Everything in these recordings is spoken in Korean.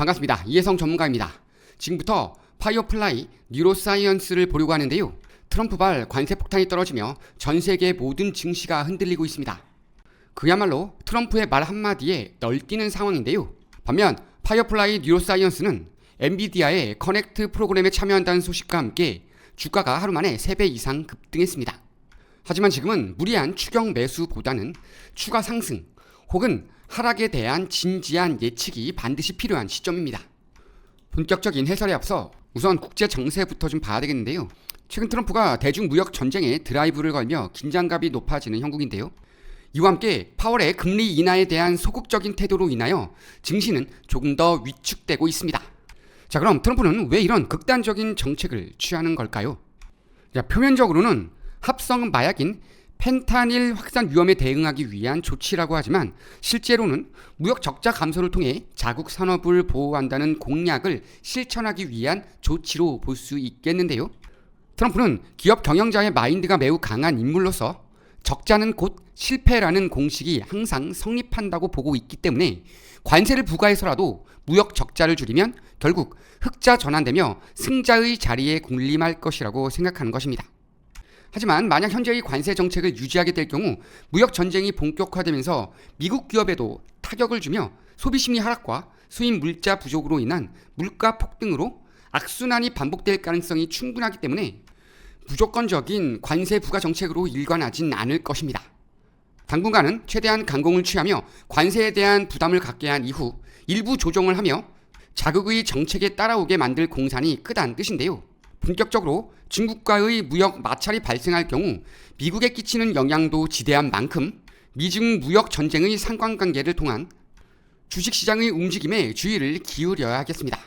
반갑습니다. 이혜성 전문가입니다. 지금부터 파이어플라이 뉴로사이언스를 보려고 하는데요. 트럼프발 관세 폭탄이 떨어지며 전 세계 모든 증시가 흔들리고 있습니다. 그야말로 트럼프의 말 한마디에 널뛰는 상황인데요. 반면 파이어플라이 뉴로사이언스는 엔비디아의 커넥트 프로그램에 참여한다는 소식과 함께 주가가 하루 만에 3배 이상 급등했습니다. 하지만 지금은 무리한 추격 매수보다는 추가 상승 혹은 하락에 대한 진지한 예측이 반드시 필요한 시점입니다. 본격적인 해설에 앞서 우선 국제 정세부터 좀 봐야 되겠는데요. 최근 트럼프가 대중무역 전쟁에 드라이브를 걸며 긴장감이 높아지는 형국인데요. 이와 함께 파월의 금리 인하에 대한 소극적인 태도로 인하여 증시는 조금 더 위축되고 있습니다. 자, 그럼 트럼프는 왜 이런 극단적인 정책을 취하는 걸까요? 자, 표면적으로는 합성 마약인 펜타닐 확산 위험에 대응하기 위한 조치라고 하지만 실제로는 무역 적자 감소를 통해 자국 산업을 보호한다는 공약을 실천하기 위한 조치로 볼 수 있겠는데요. 트럼프는 기업 경영자의 마인드가 매우 강한 인물로서 적자는 곧 실패라는 공식이 항상 성립한다고 보고 있기 때문에 관세를 부과해서라도 무역 적자를 줄이면 결국 흑자 전환되며 승자의 자리에 군림할 것이라고 생각하는 것입니다. 하지만 만약 현재의 관세 정책을 유지하게 될 경우 무역 전쟁이 본격화되면서 미국 기업에도 타격을 주며 소비 심리 하락과 수입 물자 부족으로 인한 물가 폭등으로 악순환이 반복될 가능성이 충분하기 때문에 무조건적인 관세 부과 정책으로 일관하진 않을 것입니다. 당분간은 최대한 강공을 취하며 관세에 대한 부담을 갖게 한 이후 일부 조정을 하며 자국의 정책에 따라오게 만들 공산이 크다는 뜻인데요. 본격적으로 중국과의 무역 마찰이 발생할 경우 미국에 끼치는 영향도 지대한 만큼 미중 무역 전쟁의 상관관계를 통한 주식시장의 움직임에 주의를 기울여야 하겠습니다.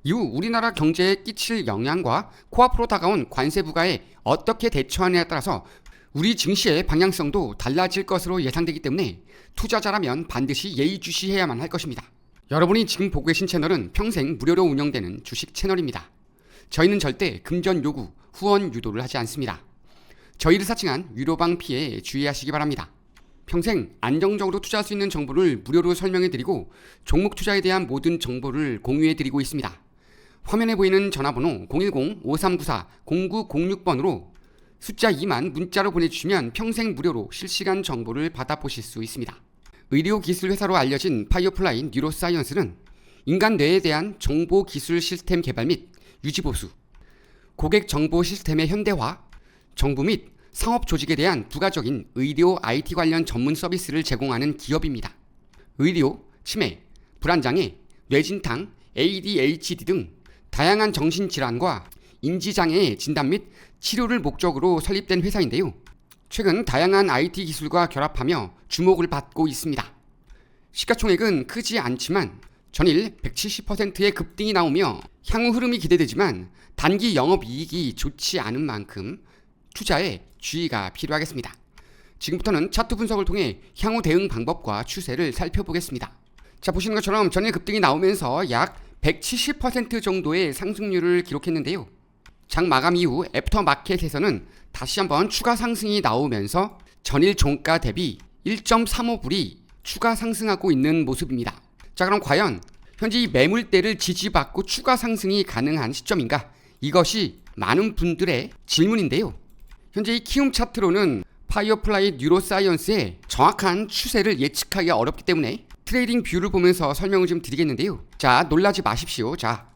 이후 우리나라 경제에 끼칠 영향과 코앞으로 다가온 관세 부과에 어떻게 대처하느냐에 따라서 우리 증시의 방향성도 달라질 것으로 예상되기 때문에 투자자라면 반드시 예의주시해야만 할 것입니다. 여러분이 지금 보고 계신 채널은 평생 무료로 운영되는 주식 채널입니다. 저희는 절대 금전 요구, 후원 유도를 하지 않습니다. 저희를 사칭한 유료방 피해에 주의하시기 바랍니다. 평생 안정적으로 투자할 수 있는 정보를 무료로 설명해드리고 종목 투자에 대한 모든 정보를 공유해드리고 있습니다. 화면에 보이는 전화번호 010-5394-0906번으로 숫자 2만 문자로 보내주시면 평생 무료로 실시간 정보를 받아보실 수 있습니다. 의료기술 회사로 알려진 파이어플라이 뉴로사이언스는 인간 뇌에 대한 정보기술 시스템 개발 및 유지보수, 고객 정보 시스템의 현대화, 정부 및 상업 조직에 대한 부가적인 의료 IT 관련 전문 서비스를 제공하는 기업입니다. 의료, 치매, 불안장애, 뇌진탕, ADHD 등 다양한 정신질환과 인지장애의 진단 및 치료를 목적으로 설립된 회사인데요. 최근 다양한 IT 기술과 결합하며 주목을 받고 있습니다. 시가총액은 크지 않지만 전일 170%의 급등이 나오며 향후 흐름이 기대되지만 단기 영업이익이 좋지 않은 만큼 투자에 주의가 필요하겠습니다. 지금부터는 차트 분석을 통해 향후 대응 방법과 추세를 살펴보겠습니다. 자, 보시는 것처럼 전일 급등이 나오면서 약 170% 정도의 상승률을 기록했는데요. 장 마감 이후 애프터마켓에서는 다시 한번 추가 상승이 나오면서 전일 종가 대비 1.35불이 추가 상승하고 있는 모습입니다. 자, 그럼 과연 현재 이 매물대를 지지받고 추가 상승이 가능한 시점인가? 이것이 많은 분들의 질문인데요. 현재 이 키움 차트로는 파이어플라이 뉴로사이언스의 정확한 추세를 예측하기가 어렵기 때문에 트레이딩 뷰를 보면서 설명을 좀 드리겠는데요. 자, 놀라지 마십시오. 자,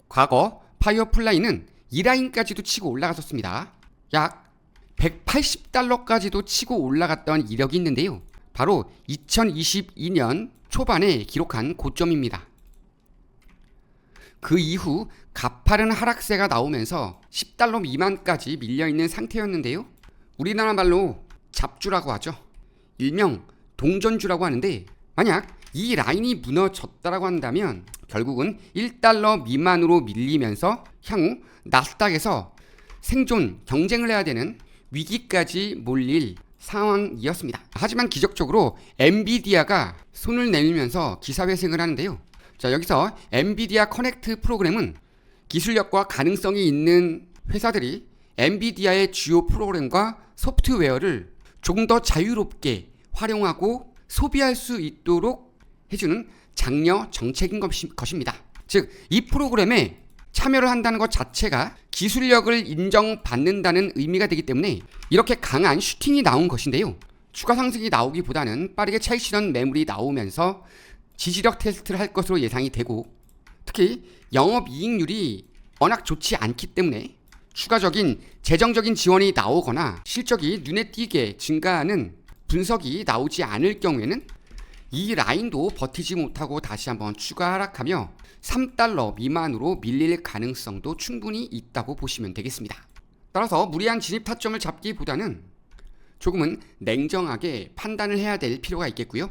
과거 파이어플라이는 이 라인까지도 치고 올라갔었습니다. 약 180달러까지도 치고 올라갔던 이력이 있는데요. 바로 2022년 초반에 기록한 고점입니다. 그 이후 가파른 하락세가 나오면서 10달러 미만까지 밀려있는 상태였는데요. 우리나라 말로 잡주라고 하죠. 일명 동전주라고 하는데 만약 이 라인이 무너졌다라고 한다면 결국은 1달러 미만으로 밀리면서 향후 나스닥에서 생존 경쟁을 해야 되는 위기까지 몰릴 상황이었습니다. 하지만 기적적으로 엔비디아가 손을 내밀면서 기사회생을 하는데요. 자, 여기서 엔비디아 커넥트 프로그램은 기술력과 가능성이 있는 회사들이 엔비디아의 주요 프로그램과 소프트웨어를 조금 더 자유롭게 활용하고 소비할 수 있도록 해주는 장려 정책인 것입니다. 즉, 이 프로그램에 참여를 한다는 것 자체가 기술력을 인정받는다는 의미가 되기 때문에 이렇게 강한 슈팅이 나온 것인데요. 추가 상승이 나오기보다는 빠르게 차익 실현 매물이 나오면서 지지력 테스트를 할 것으로 예상이 되고, 특히 영업이익률이 워낙 좋지 않기 때문에 추가적인 재정적인 지원이 나오거나 실적이 눈에 띄게 증가하는 분석이 나오지 않을 경우에는 이 라인도 버티지 못하고 다시 한번 추가 하락하며 3달러 미만으로 밀릴 가능성도 충분히 있다고 보시면 되겠습니다. 따라서 무리한 진입 타점을 잡기보다는 조금은 냉정하게 판단을 해야 될 필요가 있겠고요.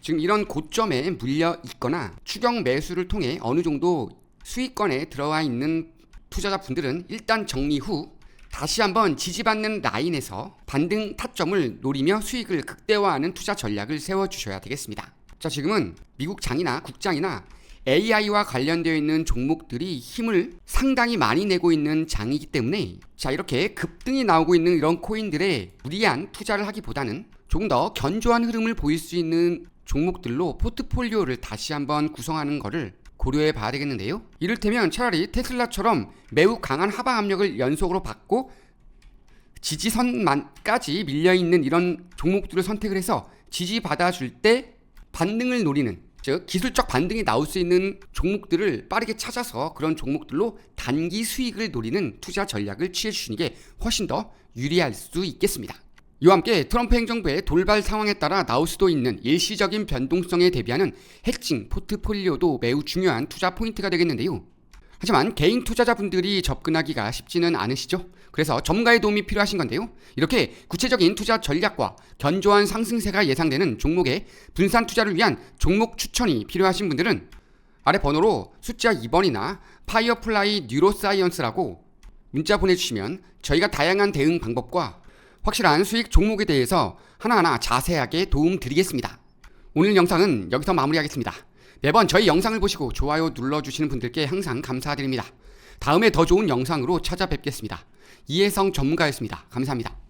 지금 이런 고점에 물려 있거나 추경 매수를 통해 어느 정도 수익권에 들어와 있는 투자자분들은 일단 정리 후 다시 한번 지지받는 라인에서 반등 타점을 노리며 수익을 극대화하는 투자 전략을 세워주셔야 되겠습니다. 자, 지금은 미국 장이나 국장이나 AI와 관련되어 있는 종목들이 힘을 상당히 많이 내고 있는 장이기 때문에, 자, 이렇게 급등이 나오고 있는 이런 코인들에 무리한 투자를 하기보다는 조금 더 견조한 흐름을 보일 수 있는 종목들로 포트폴리오를 다시 한번 구성하는 것을 고려해 봐야 되겠는데요. 이를테면 차라리 테슬라처럼 매우 강한 하방 압력을 연속으로 받고 지지선만까지 밀려있는 이런 종목들을 선택을 해서 지지받아줄 때 반등을 노리는, 즉 기술적 반등이 나올 수 있는 종목들을 빠르게 찾아서 그런 종목들로 단기 수익을 노리는 투자 전략을 취해 주시는 게 훨씬 더 유리할 수 있겠습니다. 이와 함께 트럼프 행정부의 돌발 상황에 따라 나올 수도 있는 일시적인 변동성에 대비하는 해칭 포트폴리오도 매우 중요한 투자 포인트가 되겠는데요. 하지만 개인 투자자분들이 접근하기가 쉽지는 않으시죠? 그래서 전문가의 도움이 필요하신 건데요. 이렇게 구체적인 투자 전략과 견조한 상승세가 예상되는 종목의 분산 투자를 위한 종목 추천이 필요하신 분들은 아래 번호로 숫자 2번이나 파이어플라이 뉴로사이언스라고 문자 보내주시면 저희가 다양한 대응 방법과 확실한 수익 종목에 대해서 하나하나 자세하게 도움 드리겠습니다. 오늘 영상은 여기서 마무리하겠습니다. 매번 저희 영상을 보시고 좋아요 눌러주시는 분들께 항상 감사드립니다. 다음에 더 좋은 영상으로 찾아뵙겠습니다. 이혜성 전문가였습니다. 감사합니다.